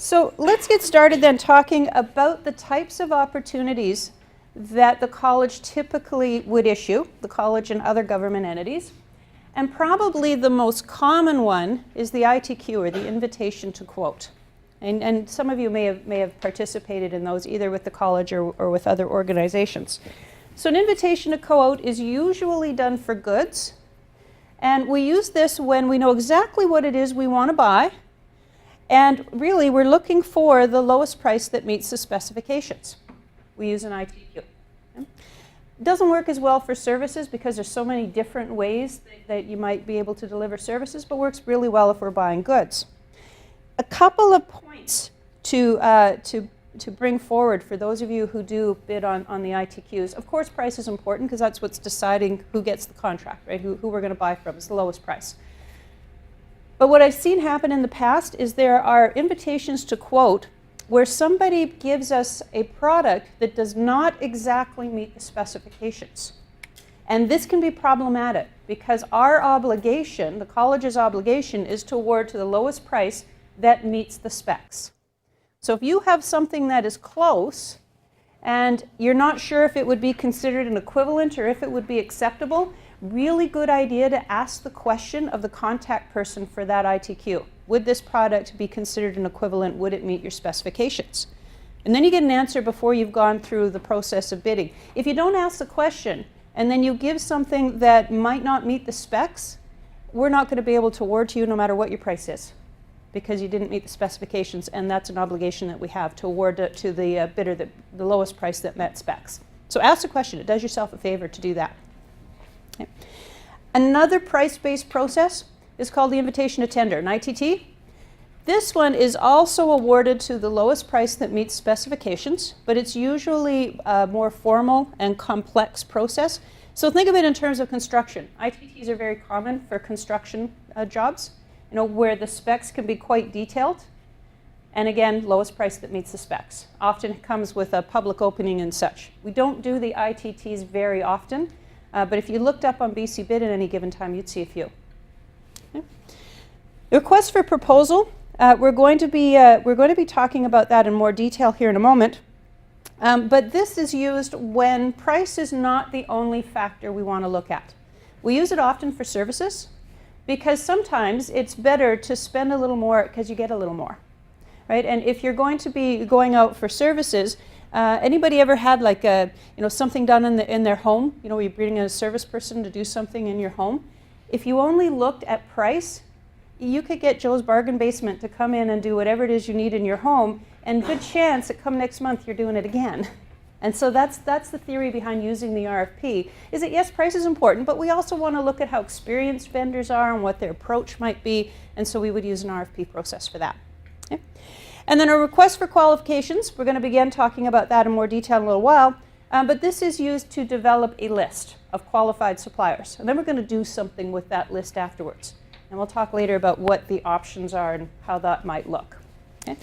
So let's get started then talking about the types of opportunities that the college typically would issue, the college and other government entities. And probably the most common one is the ITQ, or the invitation to quote. And some of you may have participated in those either with the college or with other organizations. So an invitation to quote is usually done for goods. And we use this when we know exactly what it is we want to buy. And really, we're looking for the lowest price that meets the specifications. We use an ITQ. Okay? It doesn't work as well for services because there's so many different ways that you might be able to deliver services, but works really well if we're buying goods. A couple of points to bring forward for those of you who do bid on the ITQs. Of course, price is important because that's what's deciding who gets the contract, right? Who we're going to buy from is the lowest price. But what I've seen happen in the past is there are invitations to quote where somebody gives us a product that does not exactly meet the specifications. And this can be problematic because our obligation, the college's obligation, is to award to the lowest price that meets the specs. So if you have something that is close and you're not sure if it would be considered an equivalent or if it would be acceptable, really good idea to ask the question of the contact person for that ITQ. Would this product be considered an equivalent? Would it meet your specifications? And then you get an answer before you've gone through the process of bidding. If you don't ask the question and then you give something that might not meet the specs, we're not going to be able to award to you no matter what your price is, because you didn't meet the specifications, and that's an obligation that we have to award it to the bidder the lowest price that met specs. So ask the question. It does yourself a favor to do that. Okay. Another price-based process is called the invitation to tender, an ITT. This one is also awarded to the lowest price that meets specifications, but it's usually a more formal and complex process. So think of it in terms of construction. ITTs are very common for construction jobs, where the specs can be quite detailed. And again, lowest price that meets the specs. Often it comes with a public opening and such. We don't do the ITTs very often. But if you looked up on BC Bid at any given time, you'd see a few. Okay. The request for proposal, we're going to be talking about that in more detail here in a moment. But this is used when price is not the only factor we want to look at. We use it often for services because sometimes it's better to spend a little more because you get a little more, right? And if you're going to be going out for services, anybody ever had like something done in their home? Where you bring in a service person to do something in your home. If you only looked at price, you could get Joe's Bargain Basement to come in and do whatever it is you need in your home, and good chance that come next month you're doing it again. And so that's the theory behind using the RFP. Is that yes, price is important, but we also want to look at how experienced vendors are and what their approach might be, and so we would use an RFP process for that. Okay. And then a request for qualifications. We're going to begin talking about that in more detail in a little while. But this is used to develop a list of qualified suppliers. And then we're going to do something with that list afterwards. And we'll talk later about what the options are and how that might look. Okay?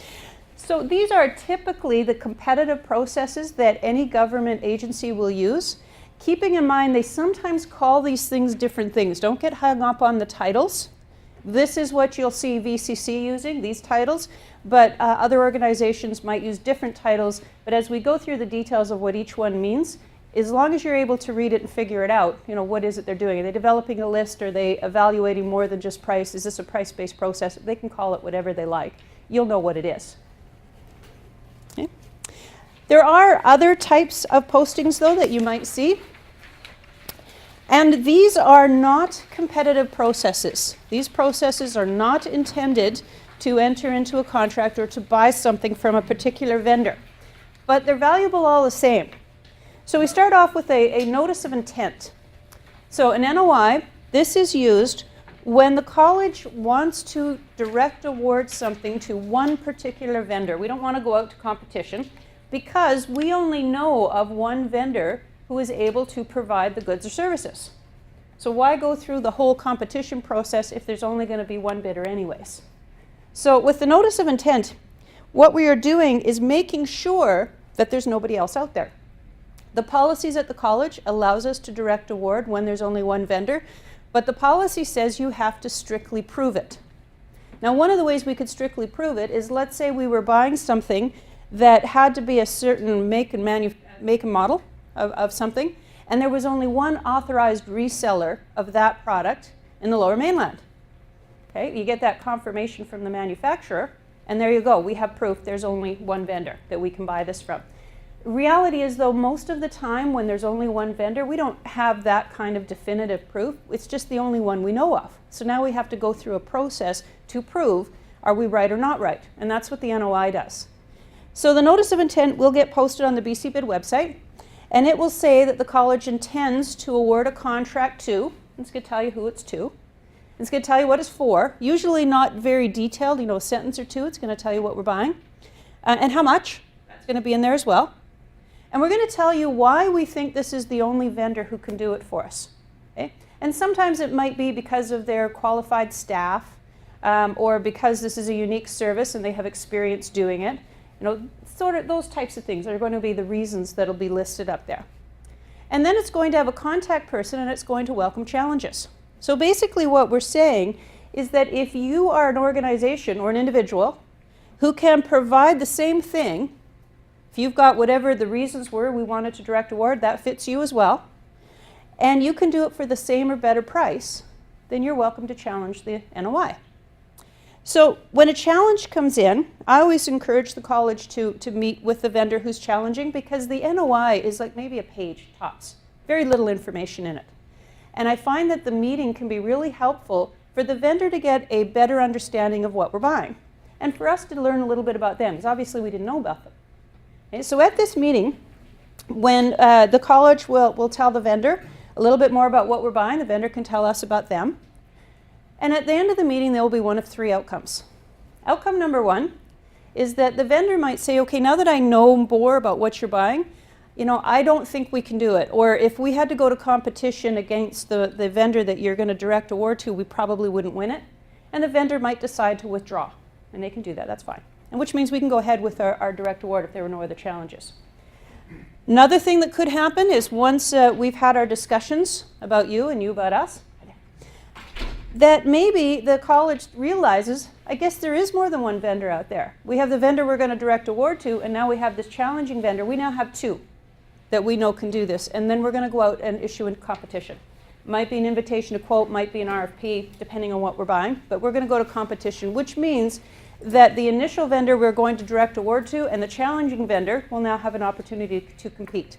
So these are typically the competitive processes that any government agency will use. Keeping in mind, they sometimes call these things different things. Don't get hung up on the titles. This is what you'll see VCC using, these titles, but other organizations might use different titles. But as we go through the details of what each one means, as long as you're able to read it and figure it out, what is it they're doing? Are they developing a list? Are they evaluating more than just price? Is this a price-based process? They can call it whatever they like. You'll know what it is. Okay. There are other types of postings, though, that you might see. And these are not competitive processes. These processes are not intended to enter into a contract or to buy something from a particular vendor. But they're valuable all the same. So we start off with a notice of intent. So an NOI, this is used when the college wants to direct award something to one particular vendor. We don't want to go out to competition because we only know of one vendor who is able to provide the goods or services. So why go through the whole competition process if there's only going to be one bidder anyways? So with the notice of intent, what we are doing is making sure that there's nobody else out there. The policies at the college allows us to direct award when there's only one vendor, but the policy says you have to strictly prove it. Now, one of the ways we could strictly prove it is, let's say we were buying something that had to be a certain make and model of something, and there was only one authorized reseller of that product in the Lower Mainland. Okay, you get that confirmation from the manufacturer, and there you go. We have proof there's only one vendor that we can buy this from. Reality is, though, most of the time when there's only one vendor, we don't have that kind of definitive proof. It's just the only one we know of. So now we have to go through a process to prove, are we right or not right? And that's what the NOI does. So the notice of intent will get posted on the BC Bid website, and it will say that the college intends to award a contract to, it's going to tell you who it's to, it's going to tell you what it's for, usually not very detailed, a sentence or two. It's going to tell you what we're buying and how much. That's going to be in there as well. And we're going to tell you why we think this is the only vendor who can do it for us. Okay? And sometimes it might be because of their qualified staff or because this is a unique service and they have experience doing it. Sort of those types of things are going to be the reasons that'll be listed up there. And then it's going to have a contact person, and it's going to welcome challenges. So basically what we're saying is that if you are an organization or an individual who can provide the same thing, if you've got whatever the reasons were we wanted to direct award, that fits you as well, and you can do it for the same or better price, then you're welcome to challenge the NOI. So when a challenge comes in, I always encourage the college to meet with the vendor who's challenging, because the NOI is like maybe a page tops, very little information in it. And I find that the meeting can be really helpful for the vendor to get a better understanding of what we're buying, and for us to learn a little bit about them, because obviously we didn't know about them. Okay, so at this meeting, when the college will tell the vendor a little bit more about what we're buying, the vendor can tell us about them. And at the end of the meeting, there will be one of three outcomes. Outcome number one is that the vendor might say, okay, now that I know more about what you're buying, I don't think we can do it. Or if we had to go to competition against the vendor that you're going to direct award to, we probably wouldn't win it. And the vendor might decide to withdraw. And they can do that, that's fine. And which means we can go ahead with our direct award if there were no other challenges. Another thing that could happen is once we've had our discussions about you and you about us, that maybe the college realizes, I guess there is more than one vendor out there. We have the vendor we're going to direct award to, and now we have this challenging vendor. We now have two that we know can do this, and then we're going to go out and issue a competition. Might be an invitation to quote, might be an RFP, depending on what we're buying, but we're going to go to competition, which means that the initial vendor we're going to direct award to and the challenging vendor will now have an opportunity to compete.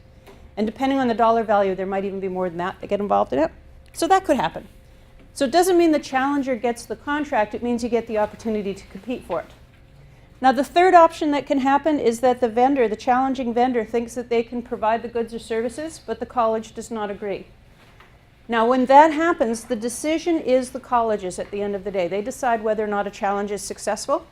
And depending on the dollar value, there might even be more than that get involved in it. So that could happen. So it doesn't mean the challenger gets the contract, it means you get the opportunity to compete for it. Now the third option that can happen is that the vendor, the challenging vendor, thinks that they can provide the goods or services, but the college does not agree. Now when that happens, the decision is the college's at the end of the day. They decide whether or not a challenge is successful.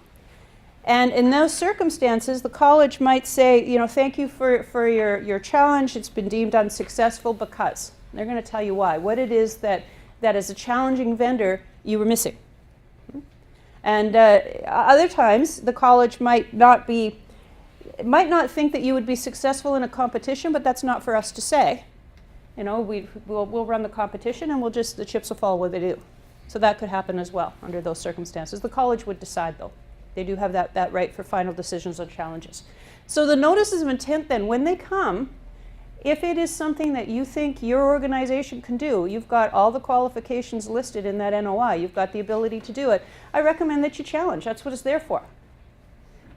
And in those circumstances, the college might say, thank you for your challenge, it's been deemed unsuccessful because. They're going to tell you why, what it is that as a challenging vendor you were missing. And other times the college might not think that you would be successful in a competition, but that's not for us to say. We'll run the competition and the chips will fall where they do. So that could happen as well under those circumstances. The college would decide though. They do have that right for final decisions on challenges. So the notices of intent then, when they come, if it is something that you think your organization can do, you've got all the qualifications listed in that NOI, you've got the ability to do it, I recommend that you challenge. That's what it's there for.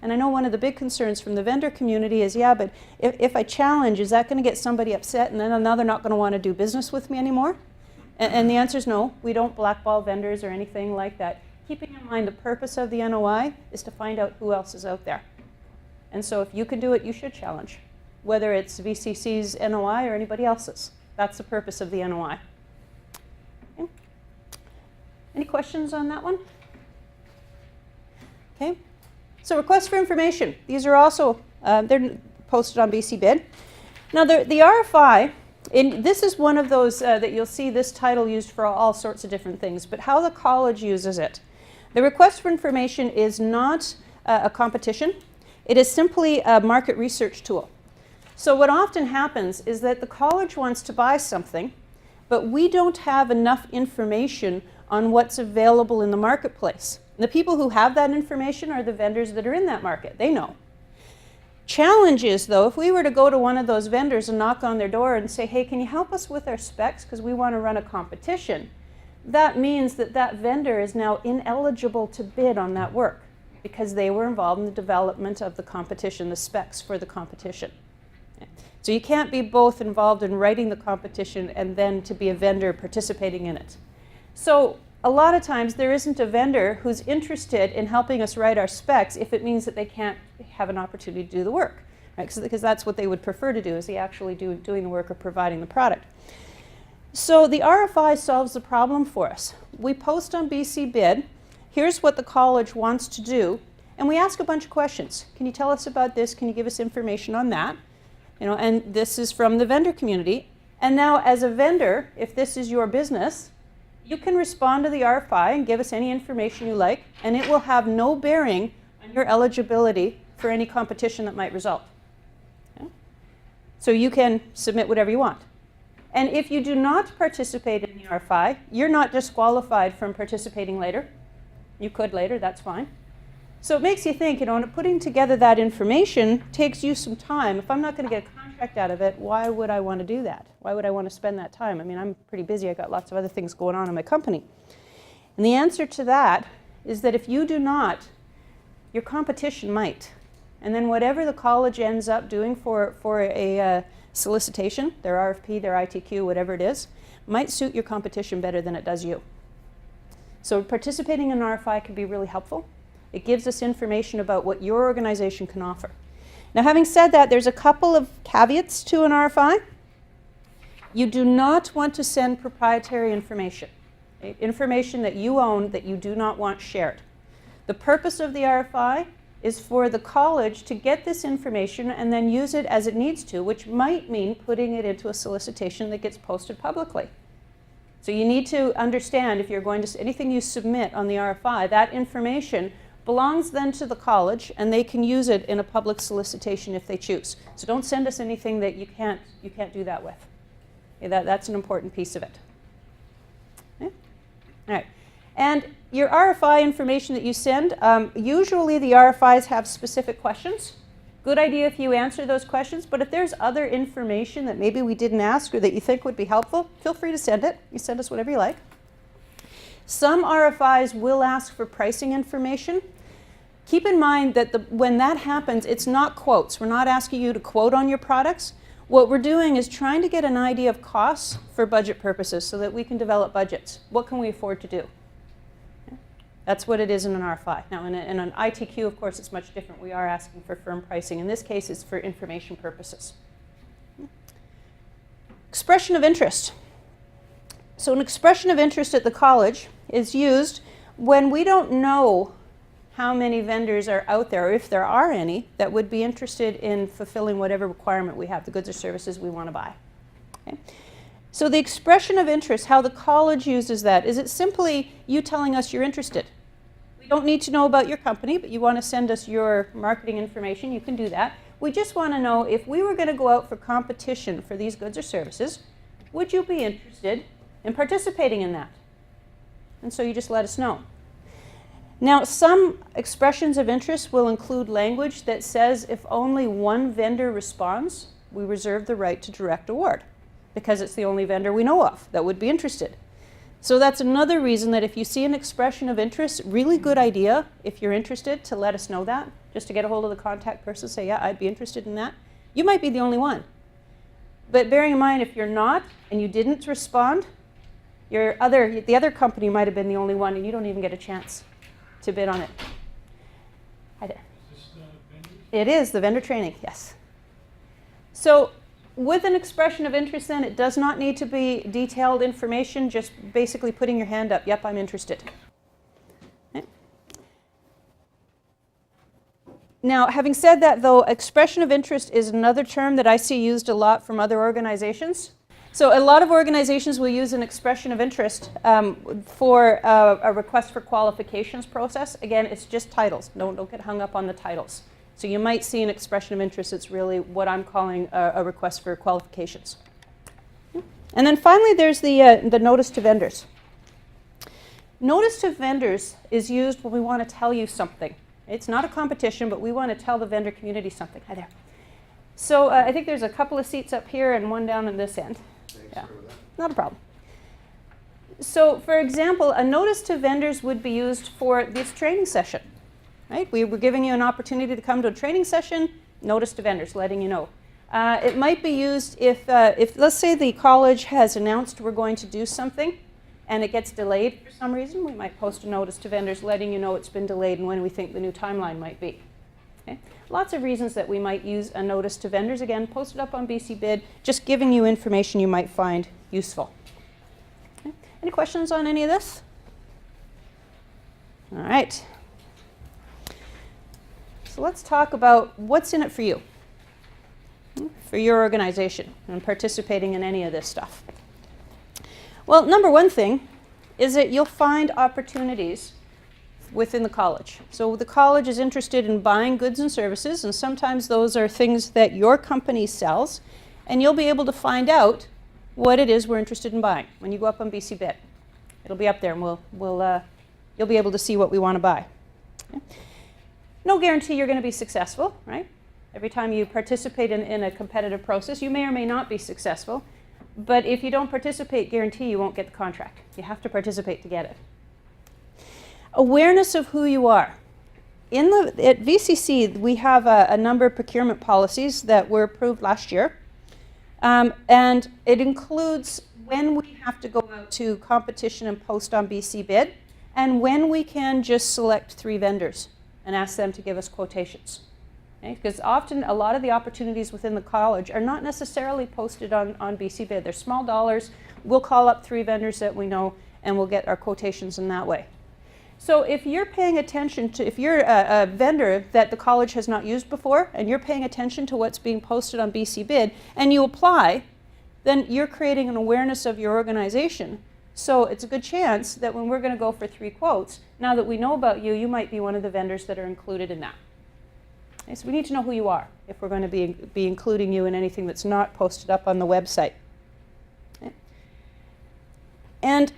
And I know one of the big concerns from the vendor community is, yeah, but if I challenge, is that going to get somebody upset and then now they're not going to want to do business with me anymore? And the answer is no. We don't blackball vendors or anything like that. Keeping in mind the purpose of the NOI is to find out who else is out there. And so if you can do it, you should challenge, whether it's VCC's NOI or anybody else's. That's the purpose of the NOI. Okay. Any questions on that one? Okay. So requests for information. These are also, they're posted on BC Bid. Now the RFI, this is one of those that you'll see this title used for all sorts of different things, but how the college uses it. The request for information is not a competition. It is simply a market research tool. So what often happens is that the college wants to buy something, but we don't have enough information on what's available in the marketplace. And the people who have that information are the vendors that are in that market. They know. Challenge is, though, if we were to go to one of those vendors and knock on their door and say, hey, can you help us with our specs because we want to run a competition, that means that that vendor is now ineligible to bid on that work because they were involved in the development of the competition, the specs for the competition. So you can't be both involved in writing the competition and then to be a vendor participating in it. So a lot of times there isn't a vendor who's interested in helping us write our specs if it means that they can't have an opportunity to do the work, right? Because that's what they would prefer to do, is they actually doing the work or providing the product. So the RFI solves the problem for us. We post on BC Bid, here's what the college wants to do, and we ask a bunch of questions. Can you tell us about this? Can you give us information on that? You know, and this is from the vendor community. And now as a vendor, if this is your business, you can respond to the RFI and give us any information you like, and it will have no bearing on your eligibility for any competition that might result. Okay? So you can submit whatever you want. And if you do not participate in the RFI, you're not disqualified from participating later. You could later, that's fine. So it makes you think, you know, and putting together that information takes you some time. If I'm not going to get a contract out of it, why would I want to do that? Why would I want to spend that time? I mean, I'm pretty busy. I got lots of other things going on in my company. And the answer to that is that if you do not, your competition might. And then whatever the college ends up doing for a solicitation, their RFP, their ITQ, whatever it is, might suit your competition better than it does you. So participating in an RFI can be really helpful. It gives us information about what your organization can offer. Now, having said that, there's a couple of caveats to an RFI. You do not want to send proprietary information, okay? Information that you own that you do not want shared. The purpose of the RFI is for the college to get this information and then use it as it needs to, which might mean putting it into a solicitation that gets posted publicly. So you need to understand, if you're going to, anything you submit on the RFI, that information belongs then to the college, and they can use it in a public solicitation if they choose. So don't send us anything that you can't do that with. Okay, that's an important piece of it. Okay? All right. And your RFI information that you send, usually the RFIs have specific questions. Good idea if you answer those questions, but if there's other information that maybe we didn't ask or that you think would be helpful, feel free to send it. You send us whatever you like. Some RFIs will ask for pricing information. Keep in mind that when that happens, it's not quotes. We're not asking you to quote on your products. What we're doing is trying to get an idea of costs for budget purposes so that we can develop budgets. What can we afford to do? Okay. That's what it is in an RFI. Now, in an ITQ, of course, it's much different. We are asking for firm pricing. In this case, it's for information purposes. Expression of interest. So an expression of interest at the college is used when we don't know how many vendors are out there, or if there are any, that would be interested in fulfilling whatever requirement we have, the goods or services we want to buy. Okay? So the expression of interest, how the college uses that, is it simply you telling us you're interested. We don't need to know about your company, but you want to send us your marketing information, you can do that. We just want to know, if we were going to go out for competition for these goods or services, would you be interested in participating in that? And so you just let us know. Now, some expressions of interest will include language that says if only one vendor responds, we reserve the right to direct award, because it's the only vendor we know of that would be interested. So that's another reason that if you see an expression of interest, really good idea, if you're interested, to let us know that, just to get a hold of the contact person, say, yeah, I'd be interested in that. You might be the only one. But bearing in mind, if you're not and you didn't respond, the other company might have been the only one, and you don't even get a chance to bid on it. Hi there. Is this the vendor? It is the vendor training, yes. So with an expression of interest then, it does not need to be detailed information, just basically putting your hand up, yep, I'm interested. Okay. Now, having said that though, expression of interest is another term that I see used a lot from other organizations. So a lot of organizations will use an expression of interest for a request for qualifications process. Again, it's just titles. Don't get hung up on the titles. So you might see an expression of interest. It's really what I'm calling a request for qualifications. And then finally, there's the notice to vendors. Notice to vendors is used when we want to tell you something. It's not a competition, but we want to tell the vendor community something. Hi there. So I think there's a couple of seats up here and one down at this end. Thanks Yeah, for that. not a problem. So for example, a notice to vendors would be used for this training session. Right? We were giving you an opportunity to come to a training session, notice to vendors, letting you know. It might be used if let's say the college has announced we're going to do something and it gets delayed for some reason, we might post a notice to vendors letting you know it's been delayed and when we think the new timeline might be. Okay? Lots of reasons that we might use a notice to vendors. Again, post it up on BC Bid, just giving you information you might find useful. Okay? Any questions on any of this? All right. So let's talk about what's in it for you, for your organization, and participating in any of this stuff. Well, number one thing is that you'll find opportunities within the college. So the college is interested in buying goods and services, and sometimes those are things that your company sells, and you'll be able to find out what it is we're interested in buying when you go up on BC Bid. It'll be up there, and you'll be able to see what we want to buy. Okay? No guarantee you're going to be successful, right? Every time you participate in a competitive process, you may or may not be successful. But if you don't participate, guarantee you won't get the contract. You have to participate to get it. Awareness of who you are. At VCC, we have a number of procurement policies that were approved last year. And it includes when we have to go out to competition and post on BC Bid, and when we can just select 3 vendors and ask them to give us quotations. Okay? Because often a lot of the opportunities within the college are not necessarily posted on BC Bid. They're small dollars. We'll call up 3 vendors that we know and we'll get our quotations in that way. So if you're paying attention to, if you're a vendor that the college has not used before and you're paying attention to what's being posted on BC Bid and you apply, then you're creating an awareness of your organization. So it's a good chance that when we're going to go for 3 quotes, now that we know about you, you might be one of the vendors that are included in that. Okay, so we need to know who you are if we're going to be including you in anything that's not posted up on the website. Okay. And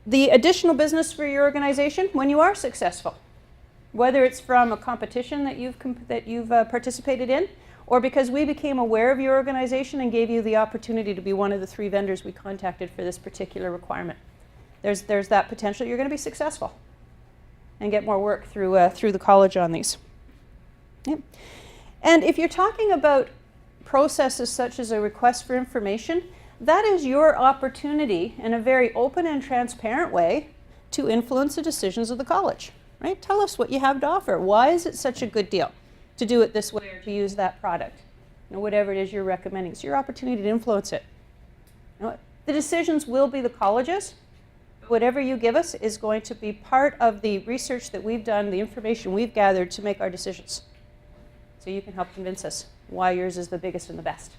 the additional business for your organization when you are successful, whether it's from a competition that you've participated in, or because we became aware of your organization and gave you the opportunity to be one of the 3 vendors we contacted for this particular requirement. There's that potential you're going to be successful and get more work through the college on these. Yep. And if you're talking about processes such as a request for information, that is your opportunity in a very open and transparent way to influence the decisions of the college. Right? Tell us what you have to offer. Why is it such a good deal to do it this way or to use that product? You know, whatever it is you're recommending. It's your opportunity to influence it. You know, the decisions will be the college's. Whatever you give us is going to be part of the research that we've done, the information we've gathered to make our decisions. So you can help convince us why yours is the biggest and the best.